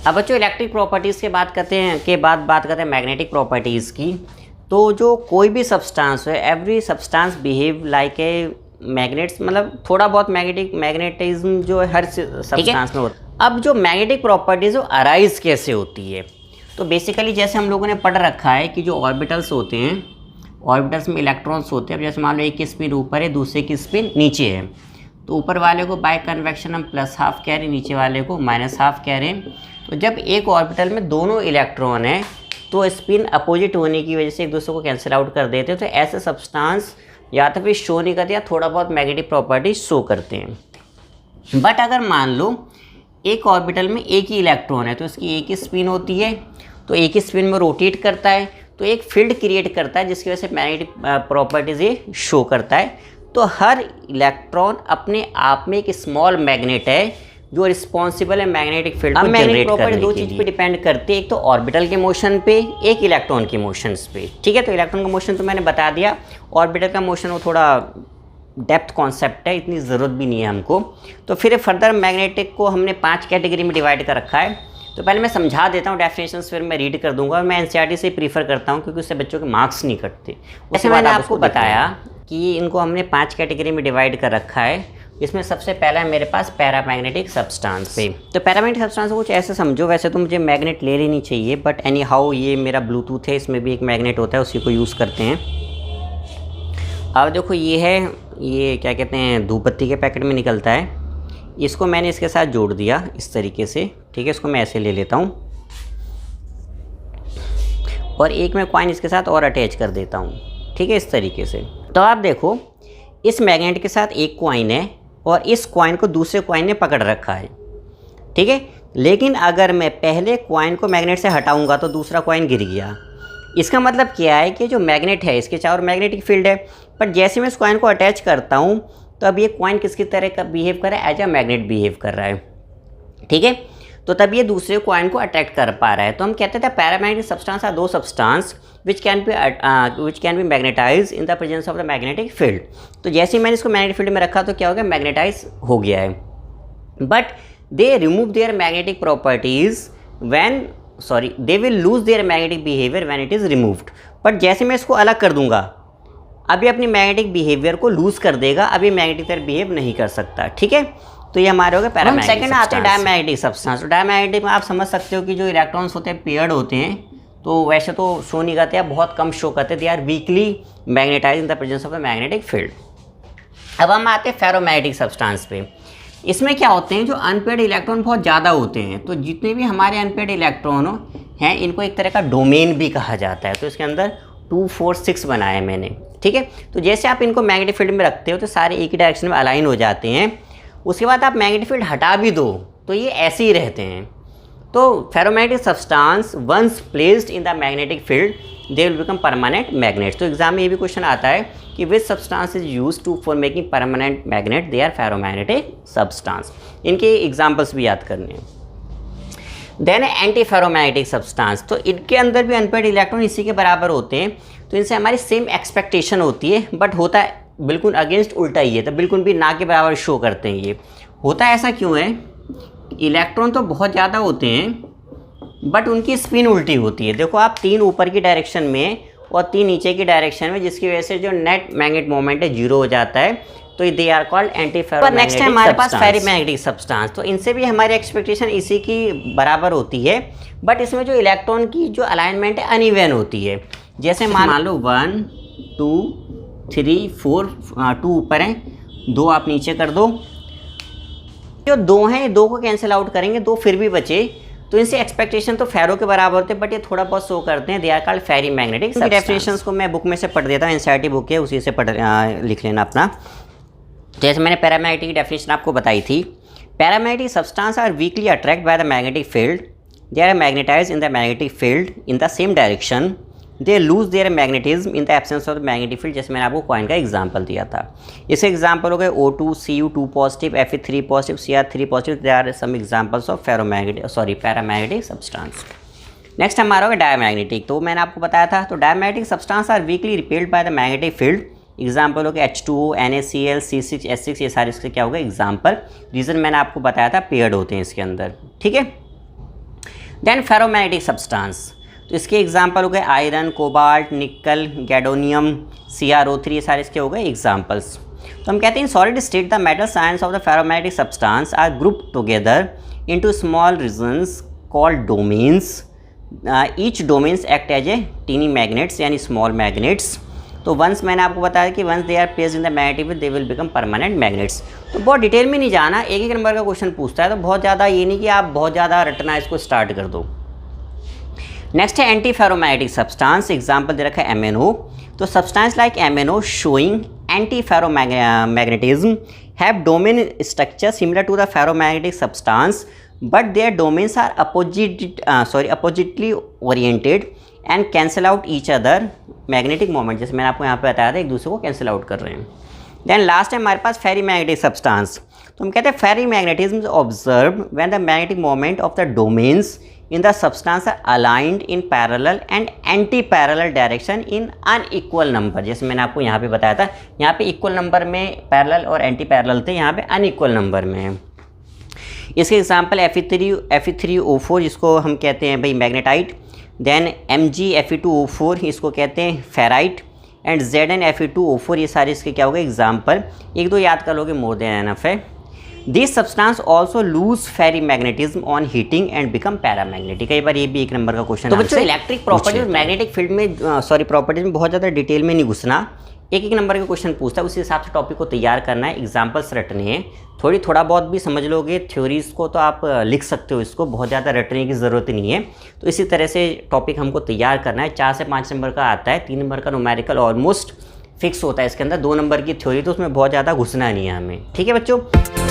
अब बच्चों electric properties के बात करते हैं मैग्नेटिक प्रॉपर्टीज़ की। तो जो कोई भी सब्सटेंस है, every substance behave like a magnets, मतलब थोड़ा बहुत मैग्नेटिज्म जो है हर सब्सटेंस में होता है। अब जो मैग्नेटिक प्रॉपर्टीज़ वो अराइज कैसे होती है, तो बेसिकली जैसे हम लोगों ने पढ़ रखा है कि जो ऑर्बिटल्स होते हैं, ऑर्बिटल्स में इलेक्ट्रॉन्स होते हैं। अब जैसे मान लो एक की स्पिन ऊपर है, दूसरे की स्पिन नीचे है, तो ऊपर वाले को बाय कन्वेक्शन हम +½ कह रहे हैं, नीचे वाले को -½ कह रहे हैं। तो जब एक ऑर्बिटल में दोनों इलेक्ट्रॉन है तो स्पिन अपोजिट होने की वजह से एक दूसरे को कैंसिल आउट कर देते हैं। तो ऐसे सब्सटेंस या तो फिर शो नहीं करते या थोड़ा बहुत मैग्नेटिक प्रॉपर्टी शो करते हैं। बट अगर मान लो एक ऑर्बिटल में एक ही इलेक्ट्रॉन है तो इसकी एक ही स्पिन होती है, तो एक ही स्पिन में रोटेट करता है, तो एक फील्ड क्रिएट करता है जिसकी वजह से मैग्नेटिक प्रॉपर्टीज ये शो करता है। तो हर इलेक्ट्रॉन अपने आप में एक स्मॉल मैग्नेट है जो रिस्पॉन्सिबल है मैग्नेटिक फील्ड को जनरेट करने के लिए। दो चीज़ पे डिपेंड करती है, एक तो ऑर्बिटल के मोशन पे, एक इलेक्ट्रॉन के मोशंस पे। ठीक है, तो इलेक्ट्रॉन का मोशन तो मैंने बता दिया, ऑर्बिटल का मोशन वो थोड़ा डेप्थ कॉन्सेप्ट है, इतनी ज़रूरत भी नहीं है हमको। तो फिर फर्दर मैग्नेटिक को हमने 5 कैटेगरी में डिवाइड कर रखा है। तो पहले मैं समझा देता हूँ डेफिनेशंस, फिर मैं रीड कर दूंगा। और मैं एनसीईआरटी से प्रीफर करता हूँ क्योंकि उससे बच्चों के मार्क्स नहीं कटते। वैसे मैंने आपको बताया कि इनको हमने 5 कैटेगरी में डिवाइड कर रखा है। इसमें सबसे पहला है मेरे पास पैरामैग्नेटिक सब्सटेंस पे। तो पैरामैग्नेटिक सब्सटेंस को कुछ ऐसे समझो, वैसे तो मुझे मैग्नेट ले लेनी चाहिए, बट एनी हाउ ये मेरा ब्लूटूथ है, इसमें भी एक मैग्नेट होता है, उसी को यूज़ करते हैं। अब देखो ये है, ये क्या कहते हैं, धूप बत्ती के पैकेट में निकलता है। इसको मैंने इसके साथ जोड़ दिया इस तरीके से। ठीक है, इसको मैं ऐसे ले लेता हूँ और एक मैं कॉइन इसके साथ और अटैच कर देता हूँ। ठीक है, इस तरीके से। तो आप देखो इस मैग्नेट के साथ एक कॉइन है और इस कॉइन को दूसरे कॉइन ने पकड़ रखा है। ठीक है, लेकिन अगर मैं पहले कॉइन को मैग्नेट से हटाऊंगा तो दूसरा कॉइन गिर गया। इसका मतलब क्या है कि जो मैग्नेट है इसके चारों मैग्नेटिक फील्ड है, पर जैसे मैं इस कॉइन को अटैच करता हूँ तो अब ये कॉइन किसकी तरह का बिहेव कर रहा है, एज अ मैग्नेट बिहेव कर रहा है। ठीक है, तो तब ये दूसरे कॉइन को अट्रैक्ट कर पा रहा है। तो हम कहते थे paramagnetic substance are those substance which can be magnetize in the presence of the magnetic field. तो जैसे ही मैंने इसको मैग्नेटिक फील्ड में रखा तो क्या हो गया, मैग्नेटाइज हो गया है। But they remove their magnetic properties they will lose their magnetic behaviour when it is removed. But जैसे मैं इसको अलग कर दूंगा, अभी अपनी मैग्नेटिक बिहेवियर को लूज कर देगा, अभी मैग्नेटिक तरह बिहेव नहीं कर सकता। ठीक है, तो ये हमारे हो गए पैरामैग्नेटिक। सेकंड आते हैं डायमैग्नेटिक सब्सटेंस। तो डायमैग्नेटिक में आप समझ सकते हो कि जो इलेक्ट्रॉन्स होते हैं पेयर्ड होते हैं, तो वैसे तो शो नहीं करते हैं, बहुत कम शो करते, they are weakly magnetize in the presence of the magnetic field. अब हम आते हैं फेरोमैग्नेटिक सब्सटेंस पे। इसमें क्या होते हैं, जो अनपेयर्ड इलेक्ट्रॉन बहुत ज़्यादा होते हैं, तो जितने भी हमारे अनपेयर्ड इलेक्ट्रॉन हैं इनको एक तरह का डोमेन भी कहा जाता है। तो इसके अंदर 2, 4, 6 बनाए मैंने। ठीक है, तो जैसे आप इनको मैग्नेटिक फील्ड में रखते हो तो सारे एक ही डायरेक्शन में अलाइन हो जाते हैं। उसके बाद आप मैग्नेटिक फील्ड हटा भी दो तो ये ऐसे ही रहते हैं। तो ferromagnetic substance once placed in the magnetic field they will become permanent magnets. तो एग्जाम में ये भी क्वेश्चन आता है कि which substance is used to for making permanent magnet, they are ferromagnetic substance. इनके एग्जाम्पल्स भी याद करने हैं। देन एंटी फेरोमैग्नेटिक सब्सटेंस, तो इनके अंदर भी अनपेयर्ड इलेक्ट्रॉन इसी के बराबर होते हैं। तो इनसे हमारी सेम एक्सपेक्टेशन होती है, बट होता है बिल्कुल अगेंस्ट उल्टा ही है, तो बिल्कुल भी ना के बराबर शो करते हैं। ये होता है ऐसा क्यों है, इलेक्ट्रॉन तो बहुत ज़्यादा होते हैं बट उनकी स्पिन उल्टी होती है। देखो आप 3 ऊपर की डायरेक्शन में और 3 नीचे की डायरेक्शन में, जिसकी वजह से जो नेट मैग्नेट मोमेंट है 0 हो जाता है। तो they are called anti ferromagnetic. Next है हमारे पास फेरोमैग्नेटिक सब्सटेंस। तो इनसे भी हमारी एक्सपेक्टेशन इसी की बराबर होती है, बट इसमें जो इलेक्ट्रॉन की जो अलाइनमेंट है अनइवन होती है। जैसे मान लो 1, 2, 3, 4, 2 ऊपर हैं, 2 आप नीचे कर दो। जो 2 हैं 2 को कैंसिल आउट करेंगे, 2 फिर भी बचे, तो इनसे एक्सपेक्टेशन तो फेरो के बराबर होते हैं, बट ये थोड़ा बहुत शो करते हैं। They are called ferrimagnetic. Definitions को मैं बुक में से पढ़ देता हूँ, एनसीईआरटी बुक है उसी से लिख लेना अपना। जैसे मैंने पैरामैग्नेटिक की डेफिनेशन आपको बताई थी, paramagnetic substance are weakly attract by the magnetic field, they are magnetize in the magnetic field in the same direction, they lose their magnetism in the absence of the magnetic field. जैसे मैंने आपको coin का example दिया था। इसके example हो गए O2, Cu2 positive, Fe3 positive, Cr3 positive. They are some examples of paramagnetic substance. Next हमारा होगा डायमैग्नेटिक। तो मैंने आपको बताया था, तो diamagnetic substance are weakly repelled by the magnetic field. Example हो गया H2O, NaCl, C6H6, ये सारे इसके क्या होगा एग्जाम्पल। रीज़न मैंने आपको बताया था, पेयर्ड होते हैं इसके अंदर। ठीक है, देन फेरोमैग्नेटिक सब्सटेंस, तो इसके एग्जांपल हो गए आयरन, कोबाल्ट, निकल, गैडोनियम, CrO3, ये सारे इसके हो गए एग्जांपल्स। तो हम कहते हैं in solid state the metal science of the ferromagnetic substance are grouped together into small regions called domains. Each domains act as a tiny magnets यानी स्मॉल मैग्नेट्स। तो वंस मैंने आपको बताया कि once they are placed in the magnetic field they will become permanent magnets. तो बहुत detail में नहीं जाना, एक एक नंबर का क्वेश्चन पूछता है, तो बहुत ज़्यादा ये नहीं कि आप बहुत ज़्यादा रटना इसको स्टार्ट कर दो। नेक्स्ट है एंटी फेरोमैग्नेटिक सब्सटेंस, एग्जाम्पल दे रखा है MnO। तो substance like MnO showing anti ferromagnetism have domain structure similar to the ferromagnetic substance but their domains are oppositely oriented and cancel out each other magnetic moment, जैसे मैंने आपको यहाँ पे बताया था एक दूसरे को कैंसिल आउट कर रहे हैं। देन लास्ट है हमारे पास फेरीमैग्नेटिक सब्सटेंस। तो हम कहते हैं ferrimagnetism observe when the magnetic moment of the domains in the substance are aligned in parallel and anti-parallel direction in unequal number। जैसे मैंने आपको यहाँ पे बताया था, यहाँ पे इक्वल नंबर में पैरेलल और एंटी पैरेलल थे, यहाँ पे अनइक्वल नंबर में है। इसके एग्जांपल Fe3O4 जिसको हम कहते हैं भाई मैग्नेटाइट, देन MgFe2O4 इसको कहते हैं फेराइट, एंड ZnFe2O4 ये सारे इसके क्या हो गए एग्जाम्पल। एक दो याद कर लोगे मोर देन एनफ है। This substance also lose ferrimagnetism on heating and become paramagnetic. कई बार ये भी एक नंबर का क्वेश्चन। तो बच्चों इलेक्ट्रिक प्रॉपर्टीज मैग्नेटिक फील्ड में प्रॉपर्टीज में बहुत ज़्यादा डिटेल में नहीं घुसना, एक एक नंबर का क्वेश्चन पूछता है, उसी हिसाब से टॉपिक को तैयार करना है, एग्जाम्पल्स रटने हैं। थोड़ा बहुत भी समझ लोगे थ्योरीज को तो आप लिख सकते हो, इसको बहुत ज़्यादा रटने की ज़रूरत नहीं है। तो इसी तरह से टॉपिक हमको तैयार करना है। 4 से 5 नंबर का आता है, 3 नंबर का न्यूमेरिकल ऑलमोस्ट फिक्स होता है इसके अंदर, 2 नंबर की थ्योरी, तो उसमें बहुत ज़्यादा घुसना नहीं है हमें। ठीक है बच्चों।